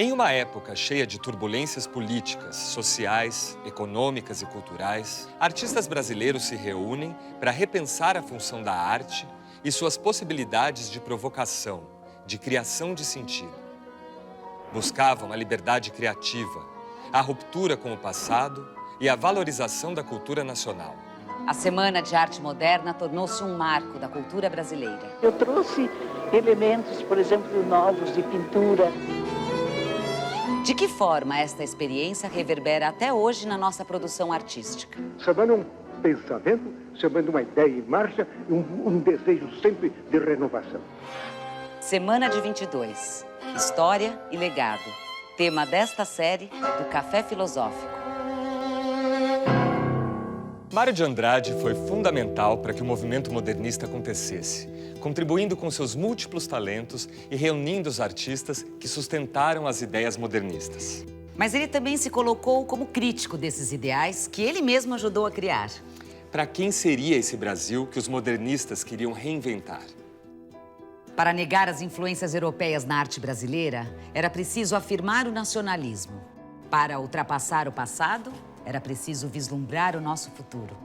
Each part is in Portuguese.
Em uma época cheia de turbulências políticas, sociais, econômicas e culturais, artistas brasileiros se reúnem para repensar a função da arte e suas possibilidades de provocação, de criação de sentido. Buscavam a liberdade criativa, a ruptura com o passado e a valorização da cultura nacional. A Semana de Arte Moderna tornou-se um marco da cultura brasileira. Eu trouxe elementos, por exemplo, novos de pintura. De que forma esta experiência reverbera até hoje na nossa produção artística? Chamando um pensamento, chamando uma ideia em marcha e um desejo sempre de renovação. Semana de 22. História e legado. Tema desta série do Café Filosófico. Mário de Andrade foi fundamental para que o movimento modernista acontecesse, contribuindo com seus múltiplos talentos e reunindo os artistas que sustentaram as ideias modernistas. Mas ele também se colocou como crítico desses ideais que ele mesmo ajudou a criar. Para quem seria esse Brasil que os modernistas queriam reinventar? Para negar as influências europeias na arte brasileira, era preciso afirmar o nacionalismo. Para ultrapassar o passado, era preciso vislumbrar o nosso futuro.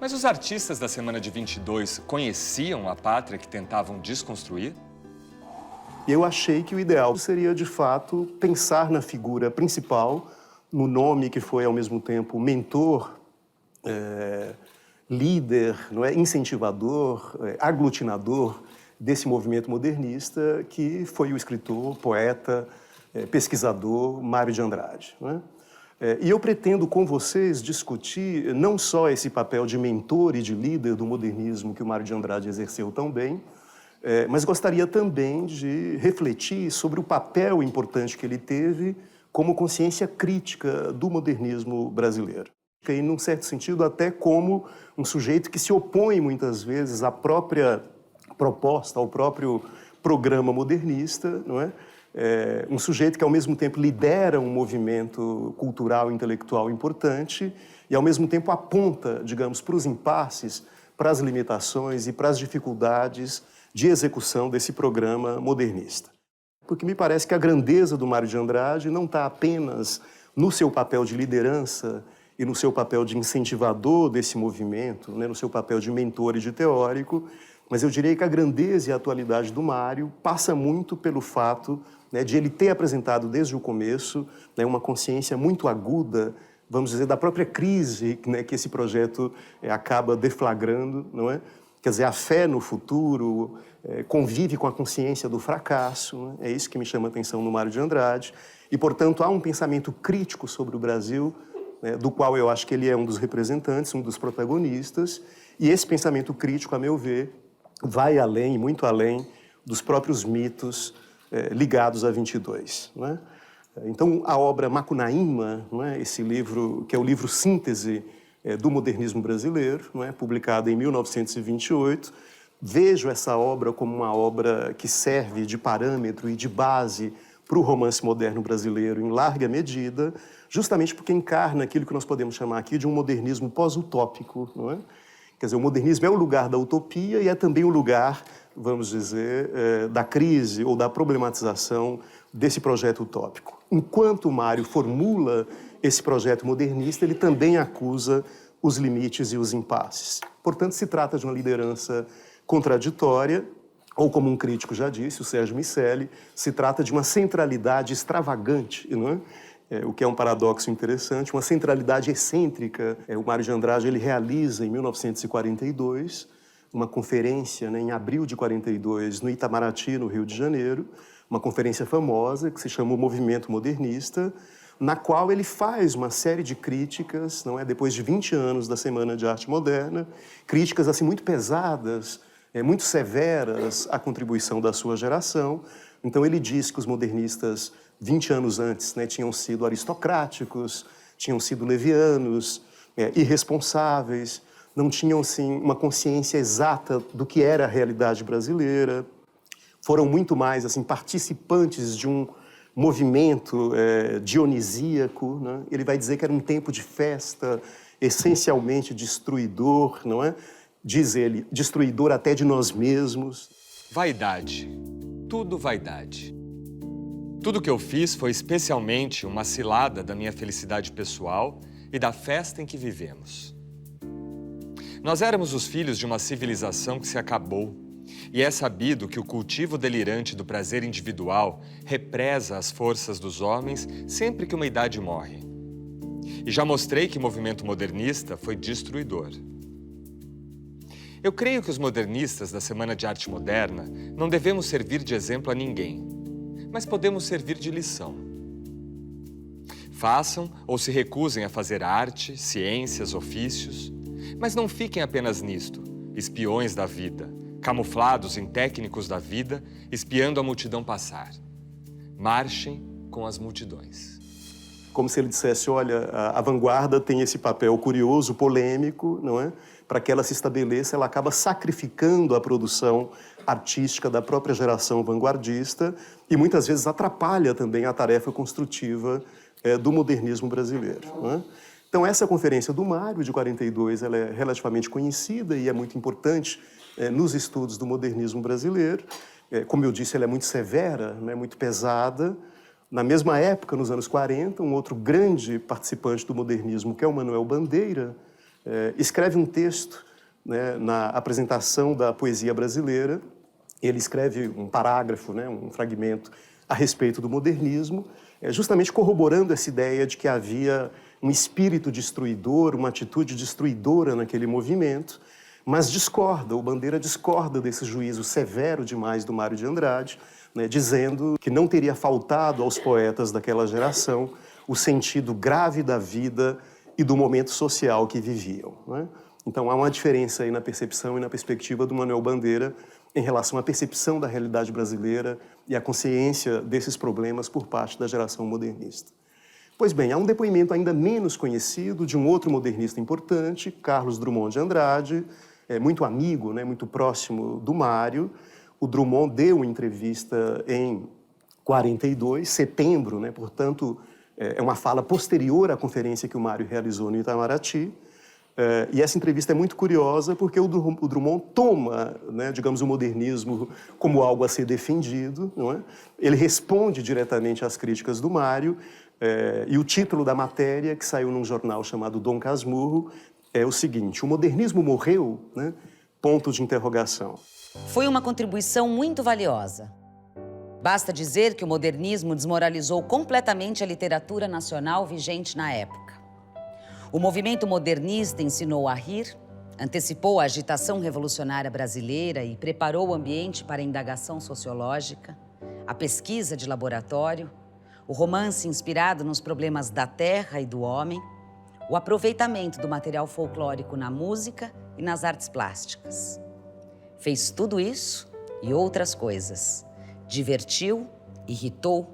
Mas os artistas da Semana de 22 conheciam a pátria que tentavam desconstruir? Eu achei que o ideal seria, de fato, pensar na figura principal, no nome que foi, ao mesmo tempo, mentor, líder, não é? Incentivador, aglutinador desse movimento modernista, que foi o escritor, poeta, pesquisador Mário de Andrade. Não é? E eu pretendo com vocês discutir não só esse papel de mentor e de líder do modernismo que o Mário de Andrade exerceu tão bem, mas gostaria também de refletir sobre o papel importante que ele teve como consciência crítica do modernismo brasileiro. E, num certo sentido, até como um sujeito que se opõe muitas vezes à própria proposta, ao próprio programa modernista, não é? Um sujeito que, ao mesmo tempo, lidera um movimento cultural e intelectual importante e, ao mesmo tempo, aponta, digamos, para os impasses, para as limitações e para as dificuldades de execução desse programa modernista. Porque me parece que a grandeza do Mário de Andrade não está apenas no seu papel de liderança e no seu papel de incentivador desse movimento, né, no seu papel de mentor e de teórico, mas eu diria que a grandeza e a atualidade do Mário passa muito pelo fato, né, de ele ter apresentado desde o começo, né, uma consciência muito aguda, vamos dizer, da própria crise, né, que esse projeto acaba deflagrando, não é? Quer dizer, a fé no futuro convive com a consciência do fracasso, né? É isso que me chama a atenção no Mário de Andrade. E, portanto, há um pensamento crítico sobre o Brasil, né, do qual eu acho que ele é um dos representantes, um dos protagonistas, e esse pensamento crítico, a meu ver, vai além, muito além, dos próprios mitos ligados a 22. Não é? Então, a obra Macunaíma, não é? Esse livro, que é o livro síntese do modernismo brasileiro, não é? Publicado em 1928, vejo essa obra como uma obra que serve de parâmetro e de base para o romance moderno brasileiro em larga medida, justamente porque encarna aquilo que nós podemos chamar aqui de um modernismo pós-utópico, não é? Quer dizer, o modernismo é o lugar da utopia e é também o lugar, vamos dizer, da crise ou da problematização desse projeto utópico. Enquanto o Mário formula esse projeto modernista, ele também acusa os limites e os impasses. Portanto, se trata de uma liderança contraditória, ou como um crítico já disse, o Sérgio Miceli, se trata de uma centralidade extravagante, não é? O que é um paradoxo interessante, uma centralidade excêntrica. O Mário de Andrade ele realiza, em 1942, uma conferência, né, em abril de 42, no Itamaraty, no Rio de Janeiro, uma conferência famosa que se chama o Movimento Modernista, na qual ele faz uma série de críticas, não é, depois de 20 anos da Semana de Arte Moderna, críticas assim muito pesadas, muito severas à contribuição da sua geração. Então ele diz que os modernistas 20 anos antes, né, tinham sido aristocráticos, tinham sido levianos, irresponsáveis, não tinham, assim, uma consciência exata do que era a realidade brasileira, foram muito mais, assim, participantes de um movimento dionisíaco, né? Ele vai dizer que era um tempo de festa, essencialmente destruidor, não é? Diz ele, destruidor até de nós mesmos. Vaidade. Tudo vaidade. Tudo que eu fiz foi especialmente uma cilada da minha felicidade pessoal e da festa em que vivemos. Nós éramos os filhos de uma civilização que se acabou, e é sabido que o cultivo delirante do prazer individual represa as forças dos homens sempre que uma idade morre. E já mostrei que o movimento modernista foi destruidor. Eu creio que os modernistas da Semana de Arte Moderna não devemos servir de exemplo a ninguém, mas podemos servir de lição. Façam ou se recusem a fazer arte, ciências, ofícios, mas não fiquem apenas nisto, espiões da vida, camuflados em técnicos da vida, espiando a multidão passar. Marchem com as multidões. Como se ele dissesse, olha, a vanguarda tem esse papel curioso, polêmico, não é? Para que ela se estabeleça, ela acaba sacrificando a produção artística da própria geração vanguardista e muitas vezes atrapalha também a tarefa construtiva do modernismo brasileiro. Não é? Então, essa conferência do Mário, de 42, ela é relativamente conhecida e é muito importante nos estudos do modernismo brasileiro. Como eu disse, ela é muito severa, né, muito pesada. Na mesma época, nos anos 40, um outro grande participante do modernismo, que é o Manuel Bandeira, escreve um texto, né, na apresentação da poesia brasileira. Ele escreve um parágrafo, né, um fragmento a respeito do modernismo, justamente corroborando essa ideia de que havia um espírito destruidor, uma atitude destruidora naquele movimento, mas discorda, o Bandeira discorda desse juízo severo demais do Mário de Andrade, né, dizendo que não teria faltado aos poetas daquela geração o sentido grave da vida e do momento social que viviam. Né? Então há uma diferença aí na percepção e na perspectiva do Manuel Bandeira em relação à percepção da realidade brasileira e à consciência desses problemas por parte da geração modernista. Pois bem, há um depoimento ainda menos conhecido de um outro modernista importante, Carlos Drummond de Andrade, muito amigo, né, muito próximo do Mário. O Drummond deu entrevista em 42, setembro, né, portanto, é uma fala posterior à conferência que o Mário realizou no Itamaraty. E essa entrevista é muito curiosa porque o Drummond toma, né, digamos, o modernismo como algo a ser defendido. Não é? Ele responde diretamente às críticas do Mário e o título da matéria, que saiu num jornal chamado Dom Casmurro, é o seguinte: o modernismo morreu? Né? Ponto de interrogação. Foi uma contribuição muito valiosa. Basta dizer que o modernismo desmoralizou completamente a literatura nacional vigente na época. O movimento modernista ensinou a rir, antecipou a agitação revolucionária brasileira e preparou o ambiente para a indagação sociológica, a pesquisa de laboratório, o romance inspirado nos problemas da terra e do homem, o aproveitamento do material folclórico na música e nas artes plásticas. Fez tudo isso e outras coisas. Divertiu, irritou,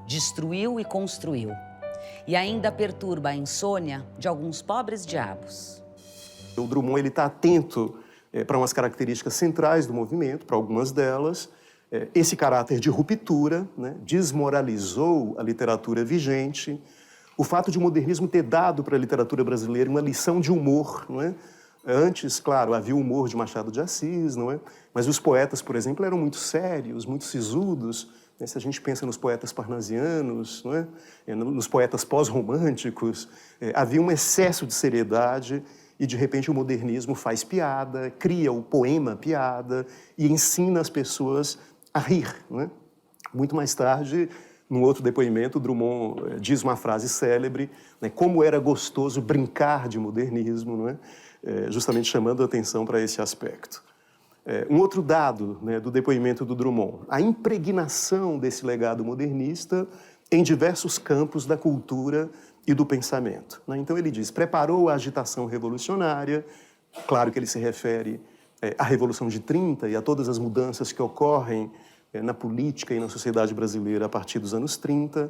destruiu e construiu. E ainda perturba a insônia de alguns pobres diabos. O Drummond ele está atento para umas características centrais do movimento, para algumas delas. Esse caráter de ruptura, né, desmoralizou a literatura vigente. O fato de o modernismo ter dado para a literatura brasileira uma lição de humor, não é? Antes, claro, havia o humor de Machado de Assis, não é? Mas os poetas, por exemplo, eram muito sérios, muito sisudos. Né? Se a gente pensa nos poetas parnasianos, não é? Nos poetas pós-românticos, havia um excesso de seriedade e, de repente, o modernismo faz piada, cria o poema piada e ensina as pessoas a rir. Não é? Muito mais tarde, num outro depoimento, Drummond diz uma frase célebre, né? Como era gostoso brincar de modernismo, não é? Justamente chamando a atenção para esse aspecto. Um outro dado, né, do depoimento do Drummond, a impregnação desse legado modernista em diversos campos da cultura e do pensamento. Né? Então ele diz, preparou a agitação revolucionária, claro que ele se refere à Revolução de 30 e a todas as mudanças que ocorrem na política e na sociedade brasileira a partir dos anos 30,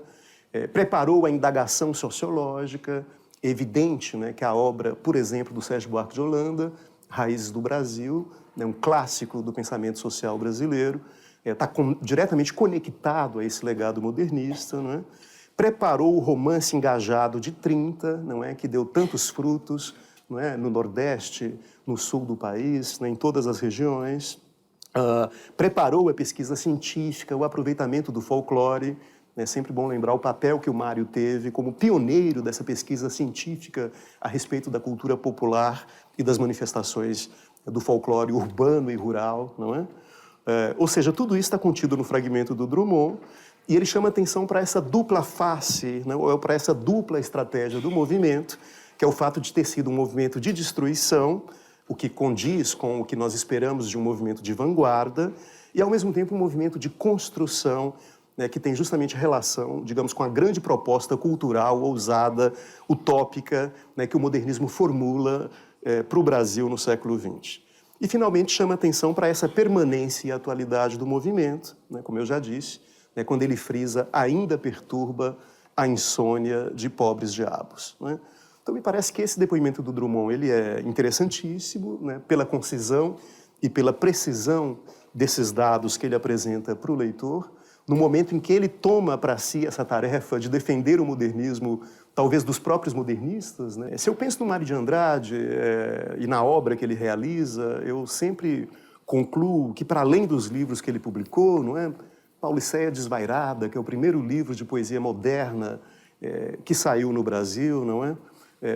preparou a indagação sociológica. É evidente, né, que a obra, por exemplo, do Sérgio Buarque de Holanda, Raízes do Brasil, né, um clássico do pensamento social brasileiro, está diretamente conectado a esse legado modernista. Não é? Preparou o romance engajado de 30, não é, que deu tantos frutos, não é, no Nordeste, no Sul do país, né, em todas as regiões. Preparou a pesquisa científica, o aproveitamento do folclore, É sempre bom lembrar o papel que o Mário teve como pioneiro dessa pesquisa científica a respeito da cultura popular e das manifestações do folclore urbano e rural, não é? Ou seja, tudo isso está contido no fragmento do Drummond, e ele chama atenção para essa dupla face, né, ou para essa dupla estratégia do movimento, que é o fato de ter sido um movimento de destruição, o que condiz com o que nós esperamos de um movimento de vanguarda, e ao mesmo tempo um movimento de construção, né, que tem justamente relação, digamos, com a grande proposta cultural, ousada, utópica, né, que o modernismo formula para o Brasil no século XX. E, finalmente, chama atenção para essa permanência e atualidade do movimento, né, como eu já disse, né, quando ele frisa ainda perturba a insônia de pobres diabos. Né? Então, me parece que esse depoimento do Drummond ele é interessantíssimo, né, pela concisão e pela precisão desses dados que ele apresenta para o leitor, no momento em que ele toma para si essa tarefa de defender o modernismo, talvez dos próprios modernistas, né? Se eu penso no Mário de Andrade e na obra que ele realiza, eu sempre concluo que, para além dos livros que ele publicou, não é? Pauliceia Desvairada, que é o primeiro livro de poesia moderna que saiu no Brasil, não é?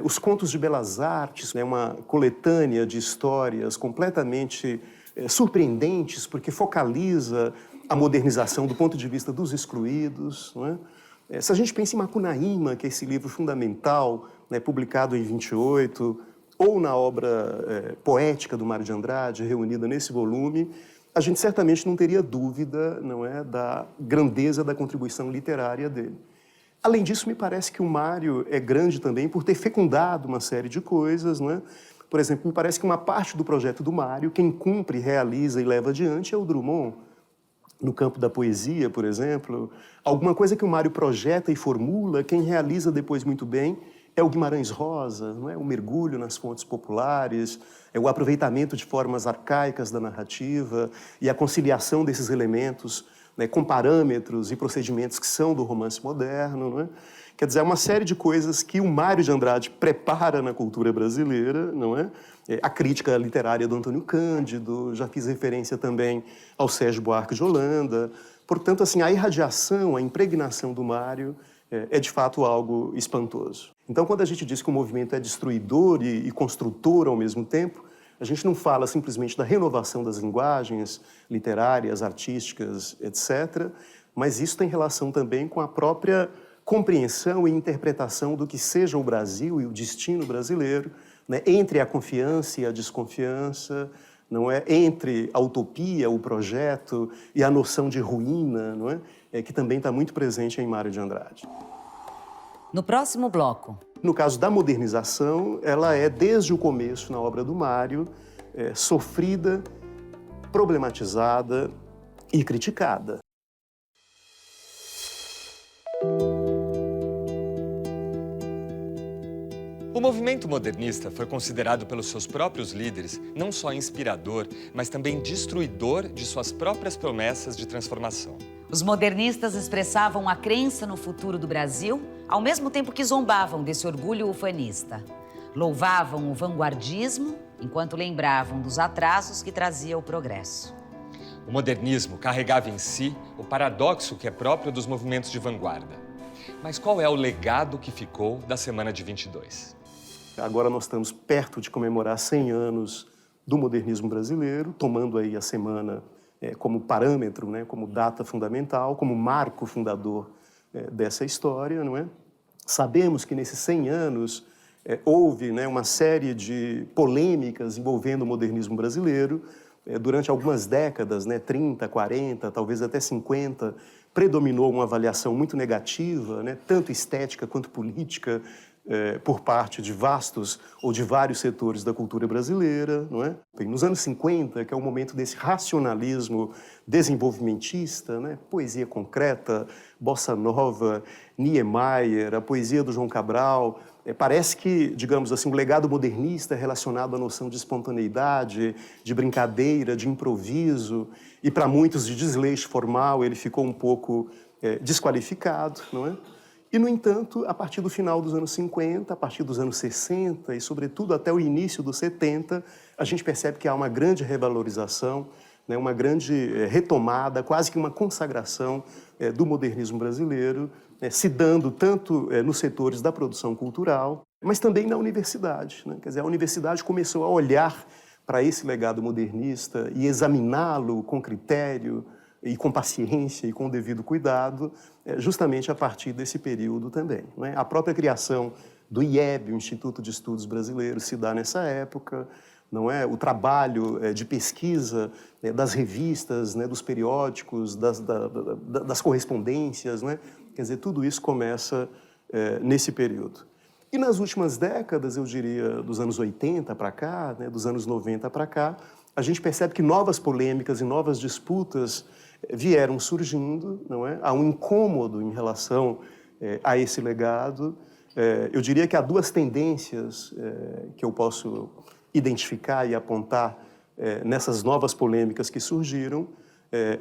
Os Contos de Belas Artes, é uma coletânea de histórias completamente surpreendentes, porque focaliza a modernização do ponto de vista dos excluídos, não é? Se a gente pensa em Macunaíma, que é esse livro fundamental, né, publicado em 28, ou na obra poética do Mário de Andrade, reunida nesse volume, a gente certamente não teria dúvida, não é, da grandeza da contribuição literária dele. Além disso, me parece que o Mário é grande também por ter fecundado uma série de coisas, não é? Por exemplo, me parece que uma parte do projeto do Mário, quem cumpre, realiza e leva adiante é o Drummond. No campo da poesia, por exemplo, alguma coisa que o Mário projeta e formula, quem realiza depois muito bem é o Guimarães Rosa, não é? O mergulho nas fontes populares, é o aproveitamento de formas arcaicas da narrativa e a conciliação desses elementos, né, com parâmetros e procedimentos que são do romance moderno, não é? Quer dizer, é uma série de coisas que o Mário de Andrade prepara na cultura brasileira, não é? A crítica literária do Antônio Cândido, já fiz referência também ao Sérgio Buarque de Holanda. Portanto, assim, a irradiação, a impregnação do Mário é de fato algo espantoso. Então, quando a gente diz que o movimento é destruidor e construtor ao mesmo tempo, a gente não fala simplesmente da renovação das linguagens literárias, artísticas, etc., mas isso tem relação também com a própria compreensão e interpretação do que seja o Brasil e o destino brasileiro, né, entre a confiança e a desconfiança, não é? Entre a utopia, o projeto e a noção de ruína, não é? Que também está muito presente em Mário de Andrade. No próximo bloco. No caso da modernização, ela é, desde o começo na obra do Mário, sofrida, problematizada e criticada. O movimento modernista foi considerado pelos seus próprios líderes não só inspirador, mas também destruidor de suas próprias promessas de transformação. Os modernistas expressavam a crença no futuro do Brasil, ao mesmo tempo que zombavam desse orgulho ufanista. Louvavam o vanguardismo, enquanto lembravam dos atrasos que trazia o progresso. O modernismo carregava em si o paradoxo que é próprio dos movimentos de vanguarda. Mas qual é o legado que ficou da Semana de 22? Agora nós estamos perto de comemorar 100 anos do modernismo brasileiro, tomando aí a semana como parâmetro, né, como data fundamental, como marco fundador dessa história, não é? Sabemos que nesses 100 anos houve, né, uma série de polêmicas envolvendo o modernismo brasileiro. Durante algumas décadas, né, 30, 40, talvez até 50, predominou uma avaliação muito negativa, né, tanto estética quanto política, por parte de vastos ou de vários setores da cultura brasileira, não é? Nos anos 50, que é o momento desse racionalismo desenvolvimentista, né? Poesia concreta, bossa nova, Niemeyer, a poesia do João Cabral, parece que, digamos assim, o legado modernista é relacionado à noção de espontaneidade, de brincadeira, de improviso, e para muitos de desleixo formal ele ficou um pouco desqualificado, não é? E, no entanto, a partir do final dos anos 50, a partir dos anos 60 e, sobretudo, até o início dos 70, a gente percebe que há uma grande revalorização né, uma grande retomada, quase que uma consagração do modernismo brasileiro, se dando tanto nos setores da produção cultural, mas também na universidade, né? Quer dizer, a universidade começou a olhar para esse legado modernista e examiná-lo com critério e com paciência e com o devido cuidado, justamente a partir desse período também, né? A própria criação do IEB, o Instituto de Estudos Brasileiros, se dá nessa época, não é? O trabalho de pesquisa das revistas, né, dos periódicos, das correspondências, né? Quer dizer, tudo isso começa nesse período. E nas últimas décadas, eu diria, dos anos 80 para cá, né, dos anos 90 para cá, a gente percebe que novas polêmicas e novas disputas vieram surgindo, não é? Há um incômodo em relação a esse legado. Eu diria que há duas tendências que eu posso identificar e apontar nessas novas polêmicas que surgiram.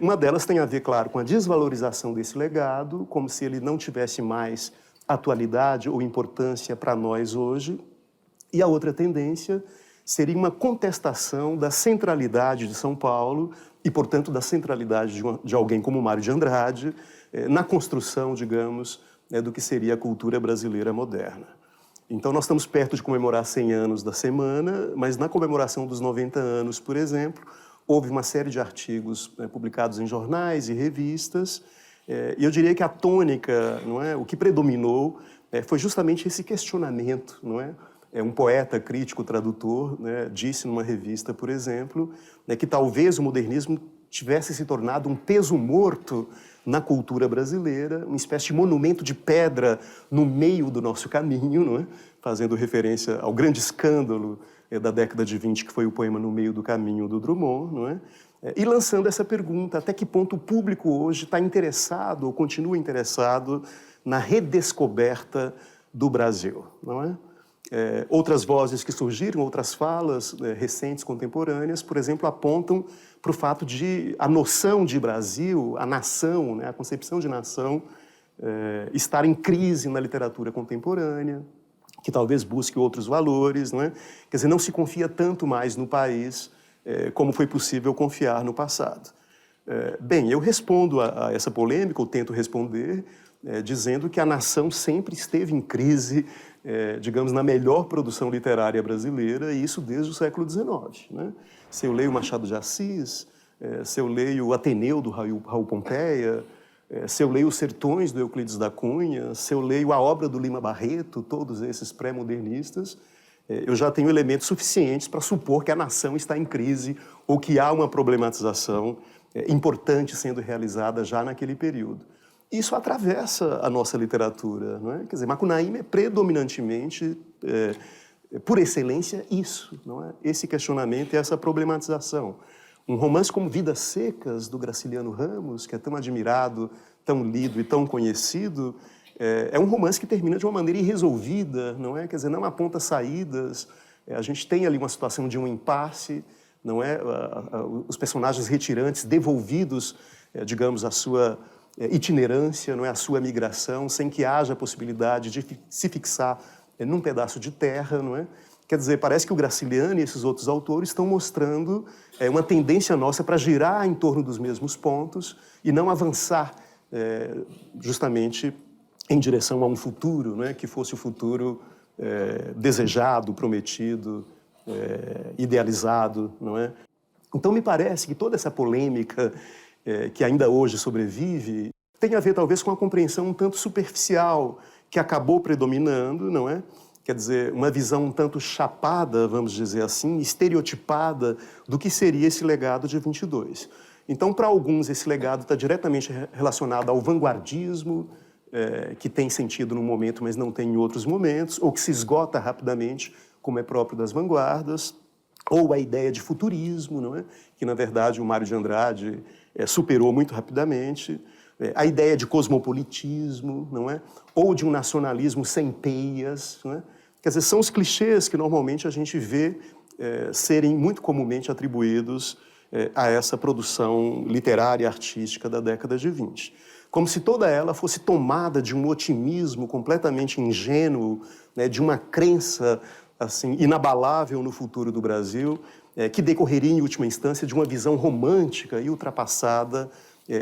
Uma delas tem a ver, claro, com a desvalorização desse legado, como se ele não tivesse mais atualidade ou importância para nós hoje. E a outra tendência seria uma contestação da centralidade de São Paulo e, portanto, da centralidade de alguém como Mário de Andrade na construção, digamos, do que seria a cultura brasileira moderna. Então, nós estamos perto de comemorar 100 anos da semana, mas na comemoração dos 90 anos, por exemplo, houve uma série de artigos publicados em jornais e revistas, e eu diria que a tônica, não é, o que predominou foi justamente esse questionamento, não é? Um poeta, crítico, tradutor, né, disse numa revista, por exemplo, que talvez o modernismo tivesse se tornado um peso morto na cultura brasileira, uma espécie de monumento de pedra no meio do nosso caminho, não é? Fazendo referência ao grande escândalo da década de 20, que foi o poema No Meio do Caminho, do Drummond, não é? E lançando essa pergunta, até que ponto o público hoje está interessado ou continua interessado na redescoberta do Brasil, não é? Outras vozes que surgiram, outras falas recentes, contemporâneas, por exemplo, apontam para o fato de a noção de Brasil, a nação, né, a concepção de nação, estar em crise na literatura contemporânea, que talvez busque outros valores, não é? Quer dizer, não se confia tanto mais no país como foi possível confiar no passado. Bem, eu respondo a essa polêmica, ou tento responder, dizendo que a nação sempre esteve em crise, digamos, na melhor produção literária brasileira, e isso desde o século XIX, né? Se eu leio Machado de Assis, se eu leio o Ateneu, do Raul Pompeia, se eu leio Os Sertões, do Euclides da Cunha, se eu leio a obra do Lima Barreto, todos esses pré-modernistas, eu já tenho elementos suficientes para supor que a nação está em crise ou que há uma problematização importante sendo realizada já naquele período. Isso atravessa a nossa literatura, não é? Quer dizer, Macunaíma é predominantemente, por excelência, isso, não é? Esse questionamento e essa problematização. Um romance como Vidas Secas, do Graciliano Ramos, que é tão admirado, tão lido e tão conhecido, é um romance que termina de uma maneira irresolvida, não é? Quer dizer, não aponta saídas, a gente tem ali uma situação de um impasse, não é? Os personagens retirantes devolvidos, digamos, à sua itinerância, não é? A sua migração, sem que haja a possibilidade de se fixar num pedaço de terra, não é? Quer dizer, parece que o Graciliano e esses outros autores estão mostrando uma tendência nossa para girar em torno dos mesmos pontos e não avançar justamente em direção a um futuro, não é? Que fosse o futuro desejado, prometido, idealizado, não é? Então, me parece que toda essa polêmica que ainda hoje sobrevive tem a ver, talvez, com a compreensão um tanto superficial que acabou predominando, não é? Quer dizer, uma visão um tanto chapada, vamos dizer assim, estereotipada do que seria esse legado de 22. Então, para alguns, esse legado está diretamente relacionado ao vanguardismo, que tem sentido num momento, mas não tem em outros momentos, ou que se esgota rapidamente, como é próprio das vanguardas, ou a ideia de futurismo, não é? Que, na verdade, o Mário de Andrade superou muito rapidamente, a ideia de cosmopolitismo, não é? Ou de um nacionalismo sem peias, não é? Quer dizer, são os clichês que normalmente a gente vê serem muito comumente atribuídos a essa produção literária e artística da década de 20. Como se toda ela fosse tomada de um otimismo completamente ingênuo, né, de uma crença assim, inabalável no futuro do Brasil, que decorreria, em última instância, de uma visão romântica e ultrapassada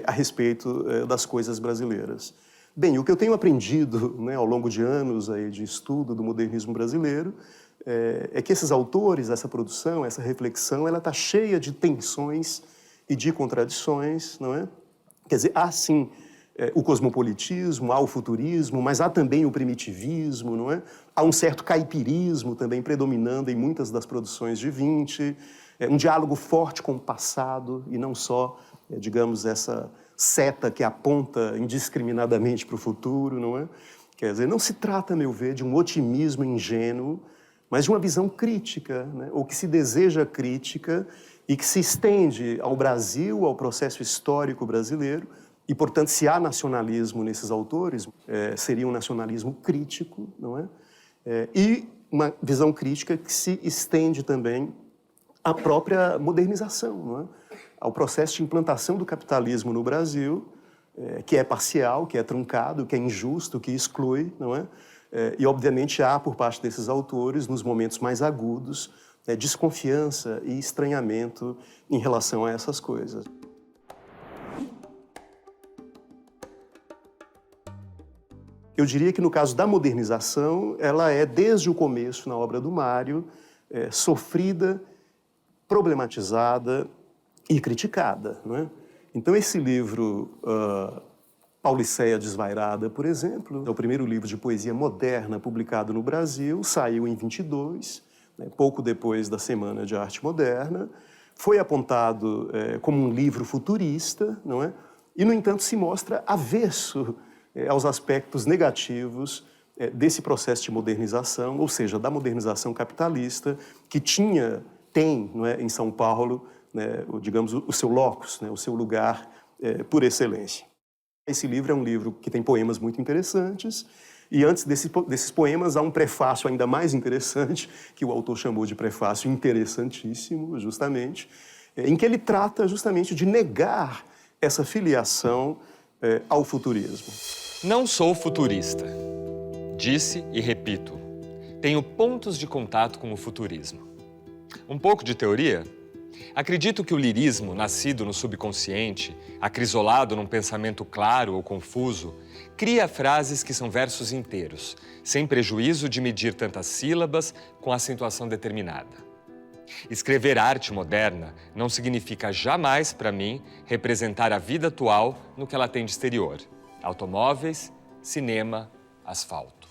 a respeito das coisas brasileiras. Bem, o que eu tenho aprendido, né, ao longo de anos aí de estudo do modernismo brasileiro é que esses autores, essa produção, essa reflexão, ela está cheia de tensões e de contradições, não é? Quer dizer, há sim o cosmopolitismo, há o futurismo, mas há também o primitivismo, não é? Há um certo caipirismo também predominando em muitas das produções de Vinci, um diálogo forte com o passado e não só, digamos, essa seta que aponta indiscriminadamente para o futuro, não é? Quer dizer, não se trata, a meu ver, de um otimismo ingênuo, mas de uma visão crítica, né? Ou que se deseja crítica e que se estende ao Brasil, ao processo histórico brasileiro, e, portanto, se há nacionalismo nesses autores, seria um nacionalismo crítico, não é? E uma visão crítica que se estende também à própria modernização, não é? Ao processo de implantação do capitalismo no Brasil, que é parcial, que é truncado, que é injusto, que exclui, não é? E, obviamente, há, por parte desses autores, nos momentos mais agudos, desconfiança e estranhamento em relação a essas coisas. Eu diria que, no caso da modernização, ela é, desde o começo, na obra do Mário, sofrida, problematizada e criticada, não é? Então, esse livro, Pauliceia Desvairada, por exemplo, é o primeiro livro de poesia moderna publicado no Brasil, saiu em 22, né, pouco depois da Semana de Arte Moderna, foi apontado como um livro futurista, não é? E, no entanto, se mostra avesso aos aspectos negativos desse processo de modernização, ou seja, da modernização capitalista, que tem, não é, em São Paulo, né, digamos, o seu locus, né, o seu lugar por excelência. Esse livro é um livro que tem poemas muito interessantes, e antes desses poemas há um prefácio ainda mais interessante, que o autor chamou de prefácio interessantíssimo, justamente, em que ele trata justamente de negar essa filiação ao futurismo. Não sou futurista. Disse e repito. Tenho pontos de contato com o futurismo. Um pouco de teoria? Acredito que o lirismo, nascido no subconsciente, acrisolado num pensamento claro ou confuso, cria frases que são versos inteiros, sem prejuízo de medir tantas sílabas com acentuação determinada. Escrever arte moderna não significa jamais, para mim, representar a vida atual no que ela tem de exterior. Automóveis, cinema, asfalto.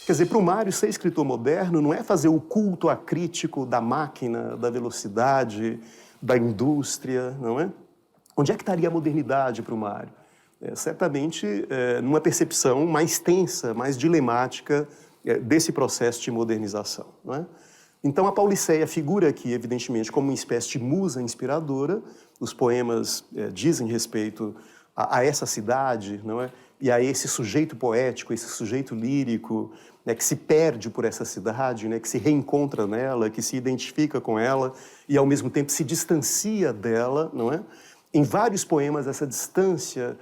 Quer dizer, para o Mário, ser escritor moderno não é fazer o culto acrítico da máquina, da velocidade, da indústria, não é? Onde é que estaria a modernidade para o Mário? Certamente numa percepção mais tensa, mais dilemática desse processo de modernização, não é? Então, a Pauliceia figura aqui, evidentemente, como uma espécie de musa inspiradora. Os poemas dizem respeito a essa cidade, não é? E a esse sujeito poético, esse sujeito lírico, né, que se perde por essa cidade, né, que se reencontra nela, que se identifica com ela e, ao mesmo tempo, se distancia dela, não é? Em vários poemas, essa distância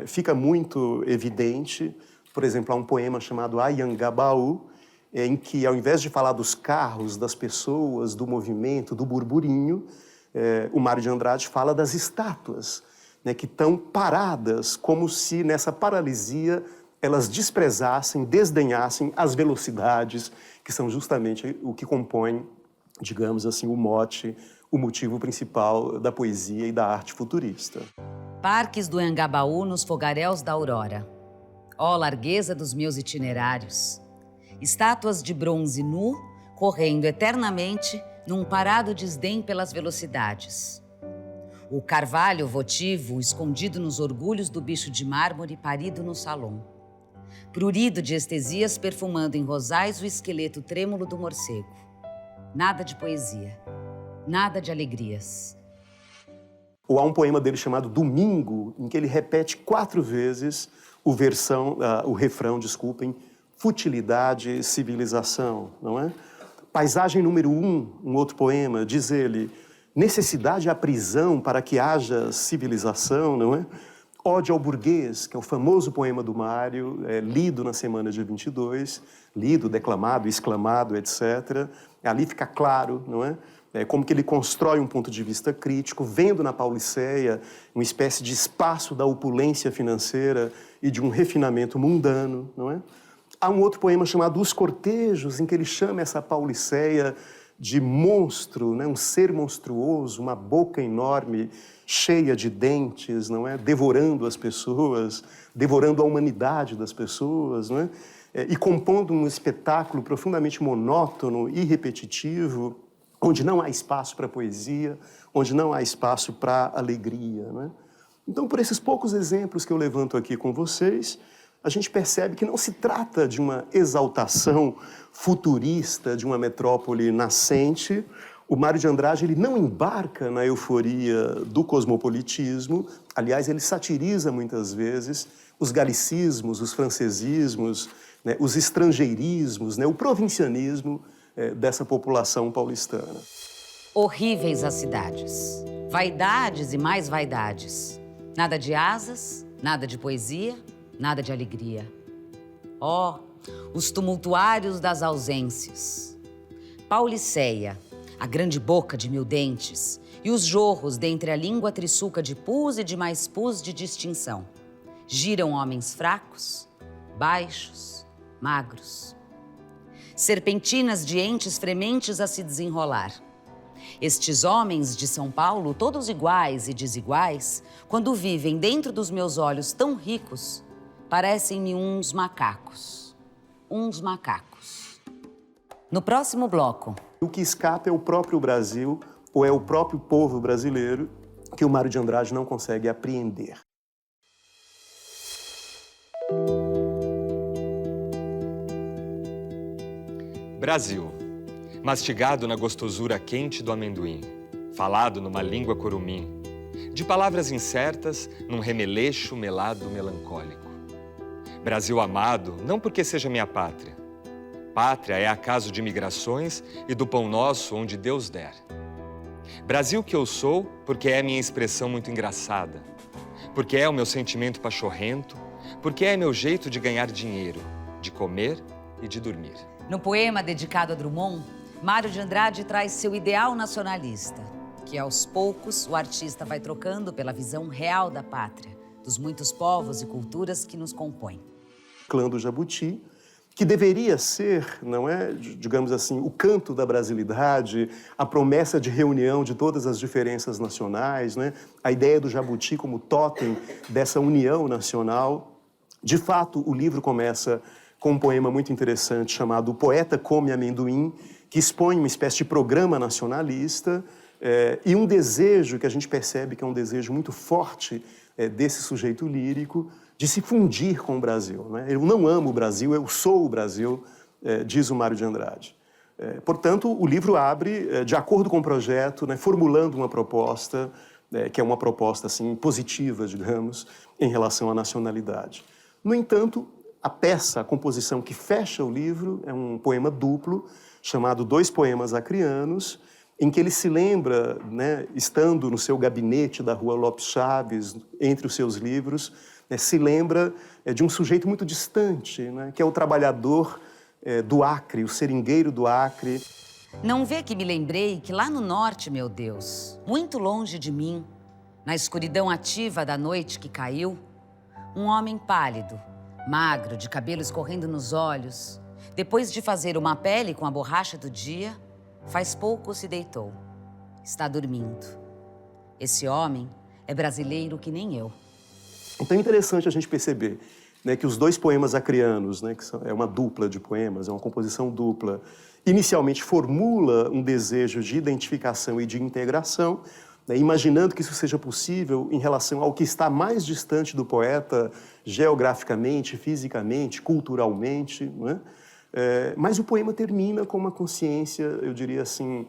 fica muito evidente. Por exemplo, há um poema chamado Anhangabaú, em que, ao invés de falar dos carros, das pessoas, do movimento, do burburinho, o Mário de Andrade fala das estátuas, né, que estão paradas, como se nessa paralisia elas desprezassem, desdenhassem as velocidades, que são justamente o que compõe, digamos assim, o mote, o motivo principal da poesia e da arte futurista. Parques do Anhangabaú nos fogaréus da aurora. Ó largueza dos meus itinerários. Estátuas de bronze nu, correndo eternamente num parado desdém pelas velocidades. O carvalho votivo escondido nos orgulhos do bicho de mármore parido no salão. Prurido de estesias perfumando em rosais o esqueleto trêmulo do morcego. Nada de poesia, nada de alegrias. Ou há um poema dele chamado Domingo, em que ele repete 4 vezes o refrão, futilidade, civilização, não é? Paisagem número 1, um outro poema, diz ele, necessidade à prisão para que haja civilização, não é? Ódio ao burguês, que é o famoso poema do Mário, lido na semana de 22, lido, declamado, exclamado, etc. Ali fica claro, não é? como que ele constrói um ponto de vista crítico, vendo na Pauliceia uma espécie de espaço da opulência financeira e de um refinamento mundano, não é? Há um outro poema chamado Os Cortejos, em que ele chama essa Pauliceia de monstro, né? Um ser monstruoso, uma boca enorme, cheia de dentes, não é? Devorando as pessoas, devorando a humanidade das pessoas, não é? E compondo um espetáculo profundamente monótono e repetitivo, onde não há espaço para poesia, onde não há espaço para alegria, não é? Então, por esses poucos exemplos que eu levanto aqui com vocês, a gente percebe que não se trata de uma exaltação futurista de uma metrópole nascente. O Mário de Andrade ele não embarca na euforia do cosmopolitismo. Aliás, ele satiriza muitas vezes os galicismos, os francesismos, né, os estrangeirismos, né, o provincianismo dessa população paulistana. Horríveis as cidades. Vaidades e mais vaidades. Nada de asas, nada de poesia, nada de alegria. Ó, os tumultuários das ausências. Pauliceia, a grande boca de mil dentes, e os jorros dentre a língua trissuca de pus e de mais pus de distinção. Giram homens fracos, baixos, magros. Serpentinas de entes frementes a se desenrolar. Estes homens de São Paulo, todos iguais e desiguais, quando vivem dentro dos meus olhos tão ricos, parecem-me uns macacos. Uns macacos. No próximo bloco. O que escapa é o próprio Brasil, ou é o próprio povo brasileiro, que o Mário de Andrade não consegue apreender. Brasil, mastigado na gostosura quente do amendoim, falado numa língua curumim, de palavras incertas num remeleixo melado melancólico. Brasil amado, não porque seja minha pátria. Pátria é acaso de migrações e do pão nosso onde Deus der. Brasil que eu sou porque é minha expressão muito engraçada, porque é o meu sentimento pachorrento, porque é meu jeito de ganhar dinheiro, de comer e de dormir. No poema dedicado a Drummond, Mário de Andrade traz seu ideal nacionalista, que aos poucos o artista vai trocando pela visão real da pátria, dos muitos povos e culturas que nos compõem. Clã do Jabuti, que deveria ser, não é, digamos assim, o canto da brasilidade, a promessa de reunião de todas as diferenças nacionais, né? A ideia do Jabuti como tótem dessa união nacional. De fato, o livro começa com um poema muito interessante chamado O Poeta Come Amendoim, que expõe uma espécie de programa nacionalista e um desejo que a gente percebe que é um desejo muito forte desse sujeito lírico de se fundir com o Brasil, né? Eu não amo o Brasil, eu sou o Brasil, diz o Mário de Andrade. Portanto, o livro abre de acordo com o projeto, né, formulando uma proposta, que é uma proposta assim, positiva, digamos, em relação à nacionalidade. No entanto, a peça, a composição que fecha o livro é um poema duplo, chamado Dois Poemas Acrianos, em que ele se lembra, né, estando no seu gabinete da Rua Lopes Chaves, entre os seus livros, se lembra de um sujeito muito distante, né, que é o trabalhador do Acre, o seringueiro do Acre. Não vê que me lembrei que lá no norte, meu Deus, muito longe de mim, na escuridão ativa da noite que caiu, um homem pálido, magro, de cabelo escorrendo nos olhos, depois de fazer uma pele com a borracha do dia, faz pouco se deitou. Está dormindo. Esse homem é brasileiro que nem eu. Então é interessante a gente perceber, né, que os dois poemas acrianos, né, que é uma dupla de poemas, é uma composição dupla, inicialmente formula um desejo de identificação e de integração, né, imaginando que isso seja possível em relação ao que está mais distante do poeta, geograficamente, fisicamente, culturalmente, né? Mas o poema termina com uma consciência, eu diria assim,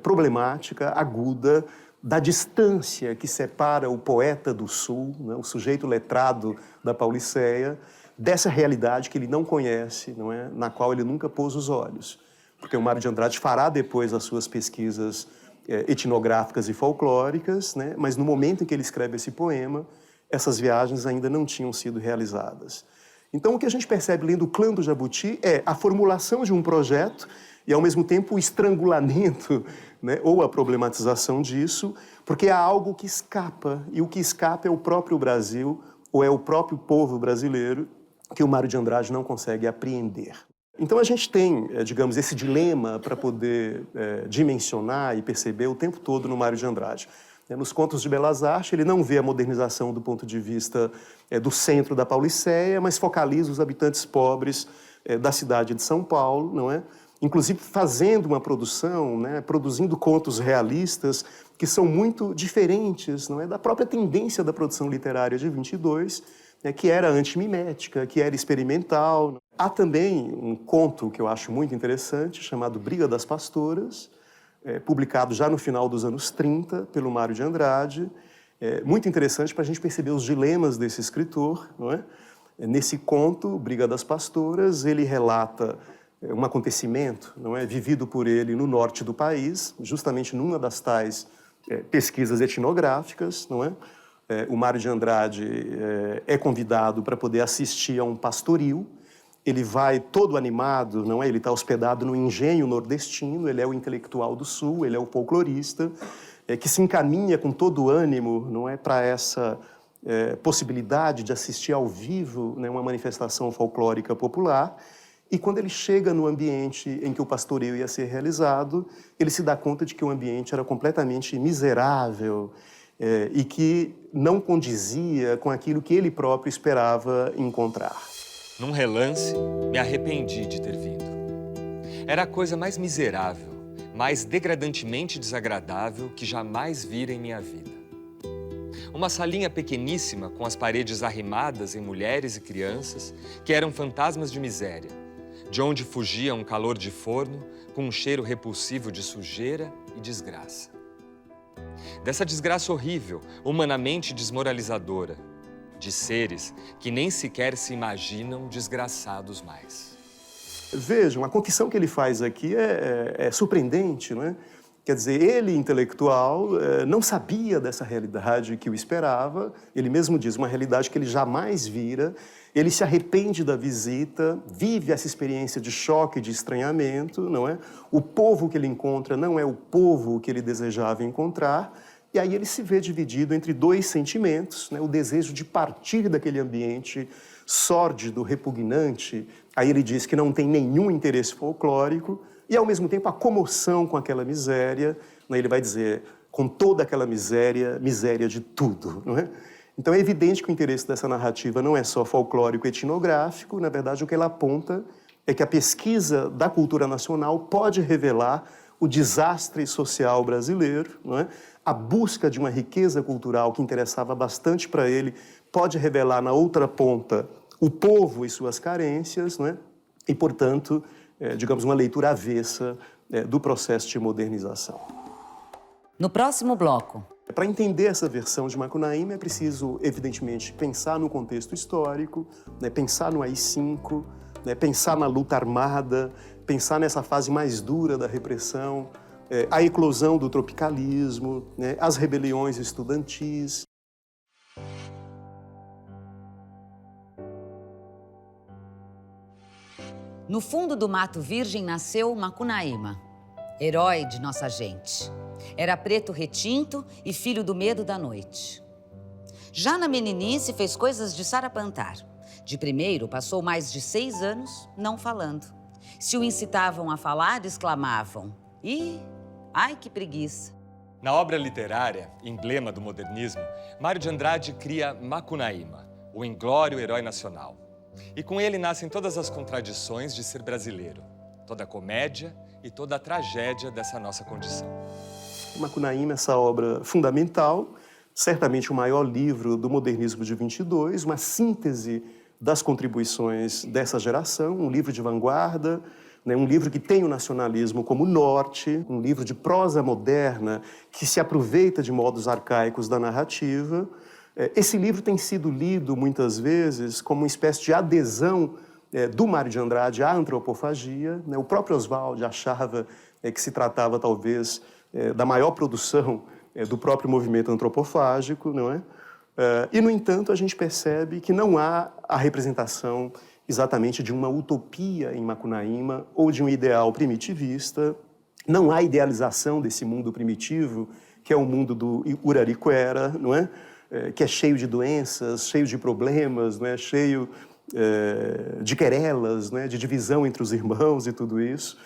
problemática, aguda, da distância que separa o poeta do Sul, né, o sujeito letrado da Pauliceia, dessa realidade que ele não conhece, não é, na qual ele nunca pôs os olhos. Porque o Mário de Andrade fará depois as suas pesquisas etnográficas e folclóricas, né, mas no momento em que ele escreve esse poema, essas viagens ainda não tinham sido realizadas. Então, o que a gente percebe lendo O Clã do Jabuti é a formulação de um projeto e, ao mesmo tempo, o estrangulamento, né, ou a problematização disso, porque há algo que escapa, e o que escapa é o próprio Brasil, ou é o próprio povo brasileiro, que o Mário de Andrade não consegue apreender. Então a gente tem, digamos, esse dilema para poder dimensionar e perceber o tempo todo no Mário de Andrade. Nos Contos de Belas Artes, ele não vê a modernização do ponto de vista do centro da Pauliceia, mas focaliza os habitantes pobres da cidade de São Paulo, não é? Inclusive fazendo uma produção, né, produzindo contos realistas que são muito diferentes, não é, da própria tendência da produção literária de 22, né, que era antimimética, que era experimental. Há também um conto que eu acho muito interessante, chamado Briga das Pastoras, publicado já no final dos anos 30 pelo Mário de Andrade. Muito interessante para a gente perceber os dilemas desse escritor, não é? Nesse conto, Briga das Pastoras, ele relata um acontecimento, não é, vivido por ele no norte do país, justamente numa das tais pesquisas etnográficas, não é? O Mário de Andrade é convidado para poder assistir a um pastoril. Ele vai todo animado, não é? Ele está hospedado no engenho nordestino, ele é o intelectual do Sul, ele é o folclorista, que se encaminha com todo o ânimo, não é, para essa possibilidade de assistir ao vivo, né, uma manifestação folclórica popular. E quando ele chega no ambiente em que o pastoril ia ser realizado, ele se dá conta de que o ambiente era completamente miserável e que não condizia com aquilo que ele próprio esperava encontrar. Num relance, me arrependi de ter vindo. Era a coisa mais miserável, mais degradantemente desagradável que jamais vira em minha vida. Uma salinha pequeníssima com as paredes arrimadas em mulheres e crianças que eram fantasmas de miséria, de onde fugia um calor de forno com um cheiro repulsivo de sujeira e desgraça. Dessa desgraça horrível, humanamente desmoralizadora, de seres que nem sequer se imaginam desgraçados mais. Vejam, a confissão que ele faz aqui é surpreendente, não é? Quer dizer, ele, intelectual, não sabia dessa realidade que o esperava. Ele mesmo diz, uma realidade que ele jamais vira. Ele se arrepende da visita, vive essa experiência de choque, de estranhamento, não é? O povo que ele encontra não é o povo que ele desejava encontrar. E aí ele se vê dividido entre dois sentimentos, né? O desejo de partir daquele ambiente sórdido, repugnante. Aí ele diz que não tem nenhum interesse folclórico e, ao mesmo tempo, a comoção com aquela miséria. Né? Ele vai dizer, com toda aquela miséria, miséria de tudo, não é? Então é evidente que o interesse dessa narrativa não é só folclórico e etnográfico. Na verdade, o que ela aponta é que a pesquisa da cultura nacional pode revelar o desastre social brasileiro, não é? A busca de uma riqueza cultural que interessava bastante para ele pode revelar na outra ponta o povo e suas carências, não é? E, portanto, digamos, uma leitura avessa do processo de modernização. No próximo bloco. Para entender essa versão de Macunaíma é preciso, evidentemente, pensar no contexto histórico, né? Pensar no AI-5, né? Pensar na luta armada, pensar nessa fase mais dura da repressão, a eclosão do tropicalismo, né, as rebeliões estudantis. No fundo do Mato Virgem nasceu Macunaíma, herói de nossa gente. Era preto retinto e filho do medo da noite. Já na meninice fez coisas de sarapantar. De primeiro passou mais de 6 anos não falando. Se o incitavam a falar, exclamavam: "Ih, ai que preguiça!" Na obra literária, emblema do modernismo, Mário de Andrade cria Macunaíma, o inglório herói nacional. E com ele nascem todas as contradições de ser brasileiro, toda a comédia e toda a tragédia dessa nossa condição. Macunaíma, essa obra fundamental, certamente o maior livro do modernismo de 22, uma síntese das contribuições dessa geração, um livro de vanguarda, né, um livro que tem o nacionalismo como norte, um livro de prosa moderna que se aproveita de modos arcaicos da narrativa. Esse livro tem sido lido muitas vezes como uma espécie de adesão do Mário de Andrade à antropofagia. Né? O próprio Oswald achava que se tratava talvez da maior produção do próprio movimento antropofágico, não é? E, no entanto, a gente percebe que não há a representação exatamente de uma utopia em Macunaíma ou de um ideal primitivista. Não há idealização desse mundo primitivo, que é o mundo do Uraricuera, não é? Que é cheio de doenças, cheio de problemas, não é? Cheio de querelas, não é? De divisão entre os irmãos e tudo isso.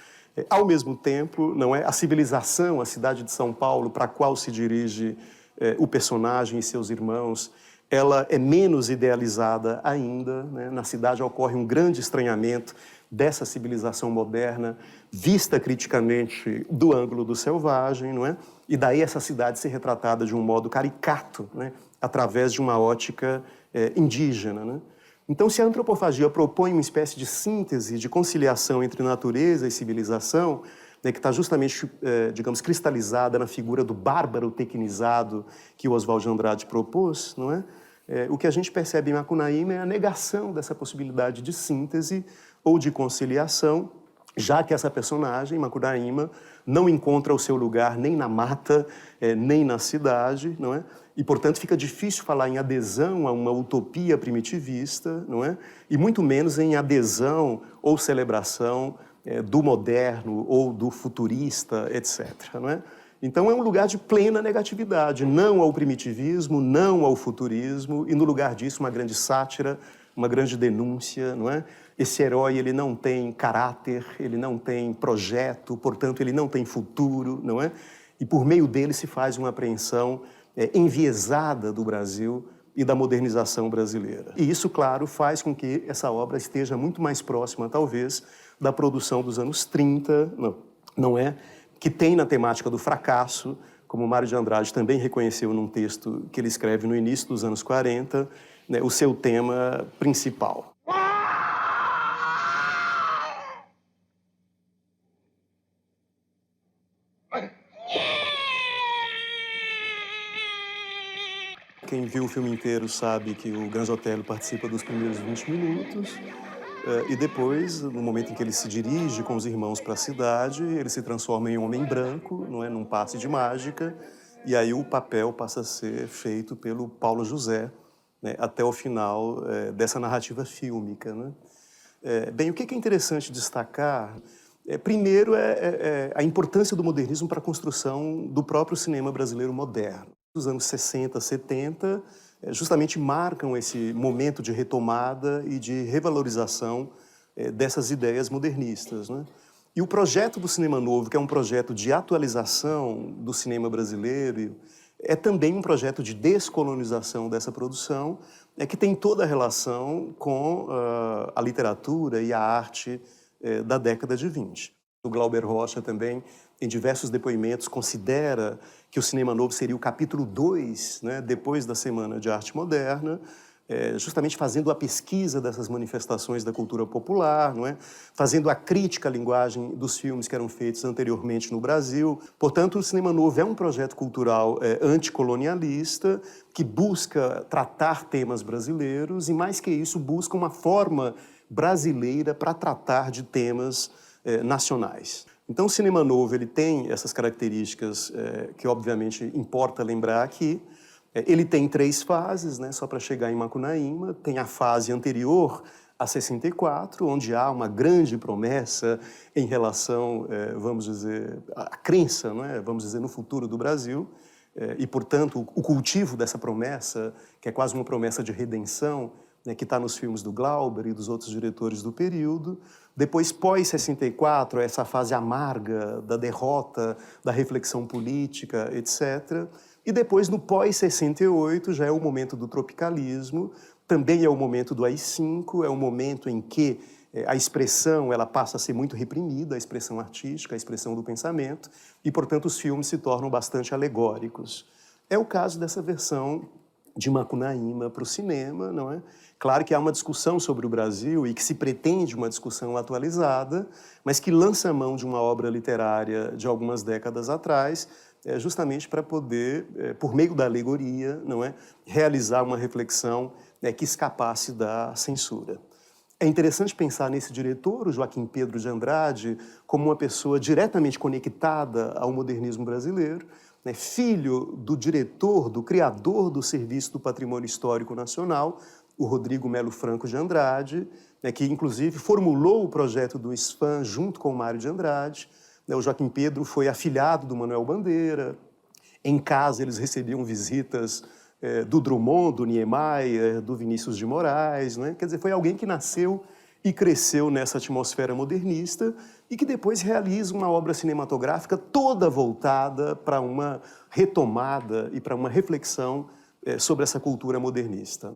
Ao mesmo tempo, não é? A civilização, a cidade de São Paulo, para a qual se dirige o personagem e seus irmãos, ela é menos idealizada ainda, né? Na cidade ocorre um grande estranhamento dessa civilização moderna, vista criticamente do ângulo do selvagem, não é? E daí essa cidade ser retratada de um modo caricato, né? Através de uma ótica indígena, né? Então, se a antropofagia propõe uma espécie de síntese, de conciliação entre natureza e civilização, né, que está justamente, digamos, cristalizada na figura do bárbaro tecnizado que o Oswald de Andrade propôs, não é? O que a gente percebe em Macunaíma é a negação dessa possibilidade de síntese ou de conciliação, já que essa personagem, Macunaíma, não encontra o seu lugar nem na mata, nem na cidade, não é? E, portanto, fica difícil falar em adesão a uma utopia primitivista, não é? E muito menos em adesão ou celebração do moderno ou do futurista, etc. Não é? Então, é um lugar de plena negatividade, não ao primitivismo, não ao futurismo, e no lugar disso uma grande sátira, uma grande denúncia, não é? Esse herói, ele não tem caráter, ele não tem projeto, portanto, ele não tem futuro, não é? E por meio dele se faz uma apreensão enviesada do Brasil e da modernização brasileira. E isso, claro, faz com que essa obra esteja muito mais próxima, talvez, da produção dos anos 30, não é? Que tem na temática do fracasso, como Mário de Andrade também reconheceu num texto que ele escreve no início dos anos 40, né, o seu tema principal. Quem viu o filme inteiro sabe que o Grande Otelo participa dos primeiros 20 minutos e depois, no momento em que ele se dirige com os irmãos para a cidade, ele se transforma em um homem branco, não é, num passe de mágica, e aí o papel passa a ser feito pelo Paulo José, né, até o final dessa narrativa fílmica, né? Bem, o que é interessante destacar, primeiro, a importância do modernismo para a construção do próprio cinema brasileiro moderno. Os anos 60, 70, justamente marcam esse momento de retomada e de revalorização dessas ideias modernistas, né? E o projeto do Cinema Novo, que é um projeto de atualização do cinema brasileiro, é também um projeto de descolonização dessa produção, que tem toda a relação com a literatura e a arte da década de 20. O Glauber Rocha também, em diversos depoimentos, considera que o Cinema Novo seria o capítulo 2, né, depois da Semana de Arte Moderna, justamente fazendo a pesquisa dessas manifestações da cultura popular, não é? Fazendo a crítica à linguagem dos filmes que eram feitos anteriormente no Brasil. Portanto, o Cinema Novo é um projeto cultural anticolonialista que busca tratar temas brasileiros e, mais que isso, busca uma forma brasileira para tratar de temas nacionais. Então, o Cinema Novo ele tem essas características que, obviamente, importa lembrar aqui. Ele tem 3 fases, né, só para chegar em Macunaíma. Tem a fase anterior a 64, onde há uma grande promessa em relação, vamos dizer, à crença, não é? Vamos dizer, no futuro do Brasil. E, portanto, o cultivo dessa promessa, que é quase uma promessa de redenção, né, que está nos filmes do Glauber e dos outros diretores do período. Depois, pós-64, essa fase amarga da derrota, da reflexão política, etc. E depois, no pós-68, já é o momento do tropicalismo, também é o momento do AI-5, é o momento em que a expressão ela passa a ser muito reprimida, a expressão artística, a expressão do pensamento, e, portanto, os filmes se tornam bastante alegóricos. É o caso dessa versão de Macunaíma para o cinema, não é? Claro que há uma discussão sobre o Brasil e que se pretende uma discussão atualizada, mas que lança mão de uma obra literária de algumas décadas atrás, justamente para poder, por meio da alegoria, não é, realizar uma reflexão que escapasse da censura. É interessante pensar nesse diretor, o Joaquim Pedro de Andrade, como uma pessoa diretamente conectada ao modernismo brasileiro, né, filho do diretor, do criador do Serviço do Patrimônio Histórico Nacional, o Rodrigo Melo Franco de Andrade, né, que inclusive formulou o projeto do SFAM junto com o Mário de Andrade. Né, o Joaquim Pedro foi afilhado do Manuel Bandeira. Em casa eles recebiam visitas do Drummond, do Niemeyer, do Vinícius de Moraes, né? Quer dizer, foi alguém que nasceu e cresceu nessa atmosfera modernista e que depois realiza uma obra cinematográfica toda voltada para uma retomada e para uma reflexão sobre essa cultura modernista.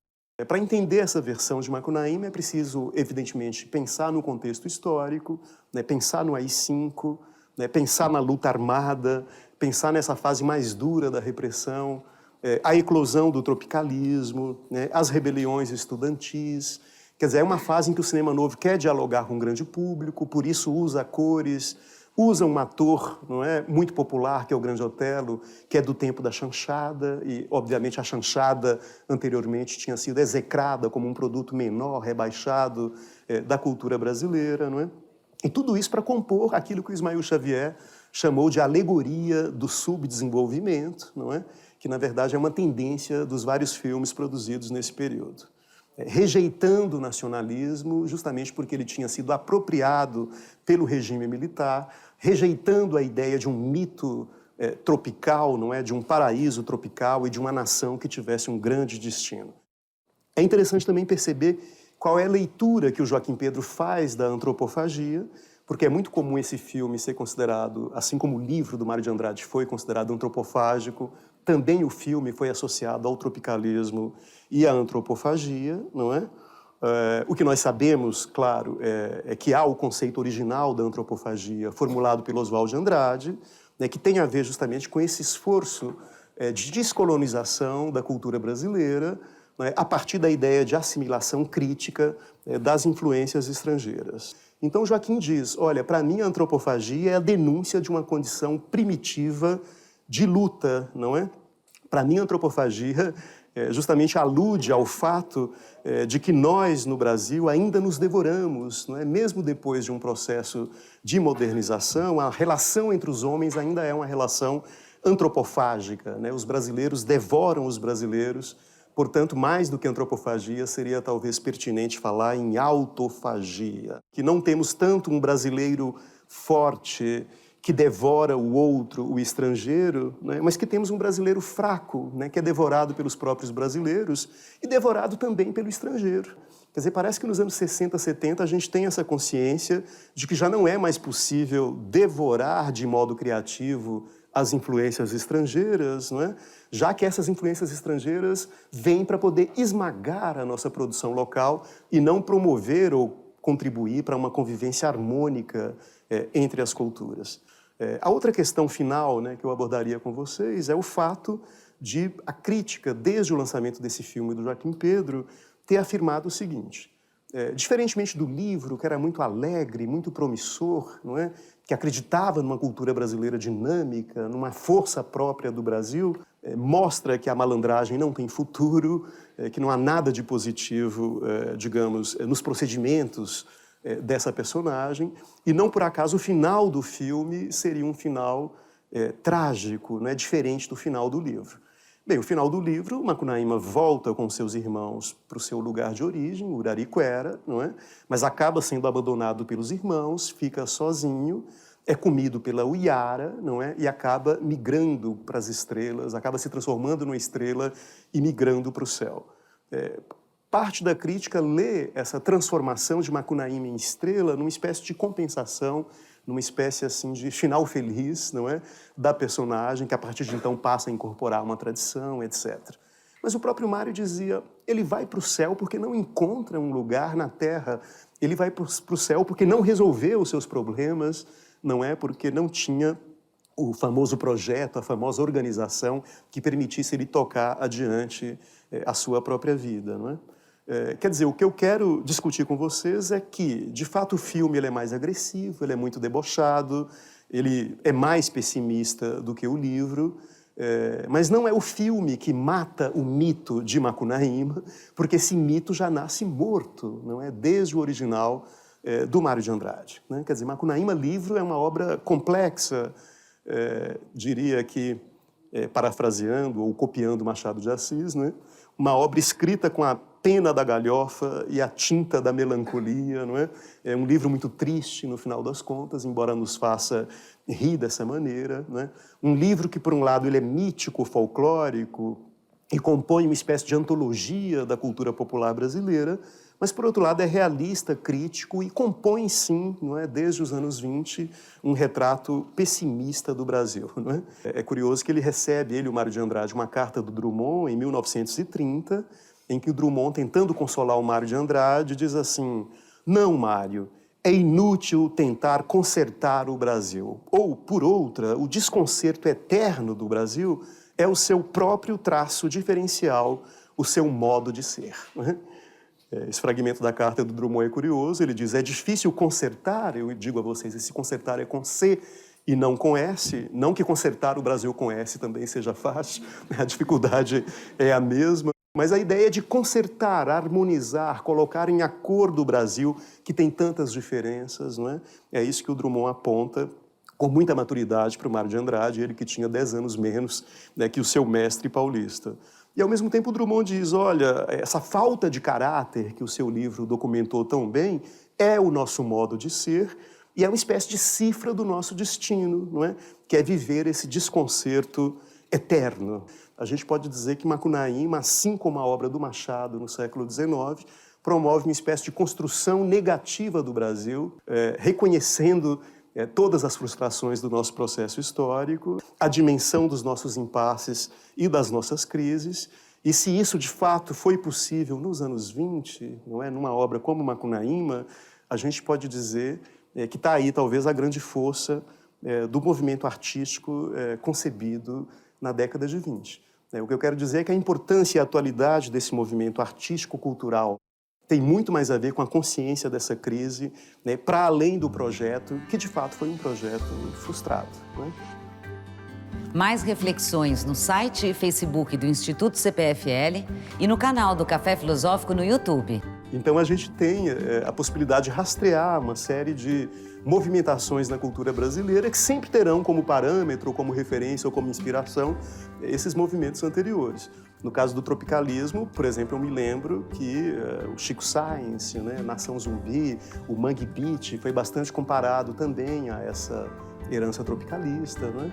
Para entender essa versão de Macunaíma é preciso, evidentemente, pensar no contexto histórico, né? Pensar no AI-5, né? Pensar na luta armada, pensar nessa fase mais dura da repressão, a eclosão do tropicalismo, né, as rebeliões estudantis. Quer dizer, é uma fase em que o cinema novo quer dialogar com o grande público, por isso usa cores, usa um ator, não é, muito popular, que é o Grande Otelo, que é do tempo da chanchada, e, obviamente, a chanchada anteriormente tinha sido execrada como um produto menor, rebaixado da cultura brasileira, não é? E tudo isso para compor aquilo que o Ismael Xavier chamou de alegoria do subdesenvolvimento, não é? Que, na verdade, é uma tendência dos vários filmes produzidos nesse período. Rejeitando o nacionalismo, justamente porque ele tinha sido apropriado pelo regime militar, rejeitando a ideia de um mito tropical, não é? De um paraíso tropical e de uma nação que tivesse um grande destino. É interessante também perceber qual é a leitura que o Joaquim Pedro faz da antropofagia, porque é muito comum esse filme ser considerado, assim como o livro do Mário de Andrade foi considerado antropofágico, também o filme foi associado ao tropicalismo e à antropofagia, não é? O que nós sabemos, claro, é que há o conceito original da antropofagia formulado pelo Oswald de Andrade, né, que tem a ver justamente com esse esforço de descolonização da cultura brasileira, né, a partir da ideia de assimilação crítica das influências estrangeiras. Então Joaquim diz, olha, para mim a antropofagia é a denúncia de uma condição primitiva de luta, não é? Para mim a antropofagia justamente alude ao fato de que nós, no Brasil, ainda nos devoramos, não é? Mesmo depois de um processo de modernização, a relação entre os homens ainda é uma relação antropofágica, né? Os brasileiros devoram os brasileiros, portanto, mais do que antropofagia, seria talvez pertinente falar em autofagia, que não temos tanto um brasileiro forte que devora o outro, o estrangeiro, né? Mas que temos um brasileiro fraco, né? Que é devorado pelos próprios brasileiros e devorado também pelo estrangeiro. Quer dizer, parece que nos anos 60, 70 a gente tem essa consciência de que já não é mais possível devorar de modo criativo as influências estrangeiras, não é? Já que essas influências estrangeiras vêm para poder esmagar a nossa produção local e não promover ou contribuir para uma convivência harmônica entre as culturas. A outra questão final, né, que eu abordaria com vocês é o fato de a crítica, desde o lançamento desse filme do Joaquim Pedro, ter afirmado o seguinte: diferentemente do livro, que era muito alegre, muito promissor, não é? Que acreditava numa cultura brasileira dinâmica, numa força própria do Brasil, mostra que a malandragem não tem futuro, que não há nada de positivo, digamos, nos procedimentos dessa personagem, e não por acaso o final do filme seria um final trágico, não é? Diferente do final do livro. Bem, o final do livro, Macunaíma volta com seus irmãos para o seu lugar de origem, Urariquera, não é? Mas acaba sendo abandonado pelos irmãos, fica sozinho, é comido pela Uiara, não é? E acaba migrando para as estrelas, acaba se transformando numa estrela e migrando para o céu. Parte da crítica lê essa transformação de Macunaíma em estrela numa espécie de compensação, numa espécie assim de final feliz, não é? Da personagem, que a partir de então passa a incorporar uma tradição, etc. Mas o próprio Mário dizia, ele vai para o céu porque não encontra um lugar na Terra, ele vai para o céu porque não resolveu os seus problemas, não é? Porque não tinha o famoso projeto, a famosa organização que permitisse ele tocar adiante a sua própria vida, não é? Quer dizer, o que eu quero discutir com vocês é que, de fato, o filme ele é mais agressivo, ele é muito debochado, ele é mais pessimista do que o livro, mas não é o filme que mata o mito de Macunaíma, porque esse mito já nasce morto, não é? Desde o original do Mário de Andrade, né? Quer dizer, Macunaíma livro é uma obra complexa, diria que, parafraseando ou copiando Machado de Assis, né? Uma obra escrita com a pena da galhofa e a tinta da melancolia, não é? É um livro muito triste, no final das contas, embora nos faça rir dessa maneira, não é? Um livro que, por um lado, ele é mítico, folclórico e compõe uma espécie de antologia da cultura popular brasileira, mas, por outro lado, é realista, crítico e compõe, sim, não é, desde os anos 20, um retrato pessimista do Brasil. Não é? É curioso que ele recebe, o Mário de Andrade, uma carta do Drummond em 1930, em que o Drummond, tentando consolar o Mário de Andrade, diz assim: não, Mário, é inútil tentar consertar o Brasil. Ou, por outra, o desconcerto eterno do Brasil é o seu próprio traço diferencial, o seu modo de ser. Não é? Esse fragmento da carta do Drummond é curioso, ele diz: é difícil consertar, eu digo a vocês, esse consertar é com C e não com S, não que consertar o Brasil com S também seja fácil, a dificuldade é a mesma, mas a ideia é de consertar, harmonizar, colocar em acordo o Brasil, que tem tantas diferenças, não é? É isso que o Drummond aponta com muita maturidade para o Mário de Andrade, ele que tinha 10 anos menos, né, que o seu mestre paulista. E, ao mesmo tempo, o Drummond diz: olha, essa falta de caráter que o seu livro documentou tão bem é o nosso modo de ser e é uma espécie de cifra do nosso destino, não é? Que é viver esse desconcerto eterno. A gente pode dizer que Macunaíma, assim como a obra do Machado no século XIX, promove uma espécie de construção negativa do Brasil, reconhecendo todas as frustrações do nosso processo histórico, a dimensão dos nossos impasses e das nossas crises, e se isso de fato foi possível nos anos 20, não é? Numa obra como Macunaíma, a gente pode dizer que está aí talvez a grande força do movimento artístico concebido na década de 20. O que eu quero dizer é que a importância e a atualidade desse movimento artístico-cultural tem muito mais a ver com a consciência dessa crise, né, para além do projeto, que de fato foi um projeto frustrado. Né? Mais reflexões no site e Facebook do Instituto CPFL e no canal do Café Filosófico no YouTube. Então a gente tem a possibilidade de rastrear uma série de movimentações na cultura brasileira que sempre terão como parâmetro, como referência ou como inspiração esses movimentos anteriores. No caso do tropicalismo, por exemplo, eu me lembro que o Chico Science, né, Nação Zumbi, o Mangue Beat foi bastante comparado também a essa herança tropicalista, né?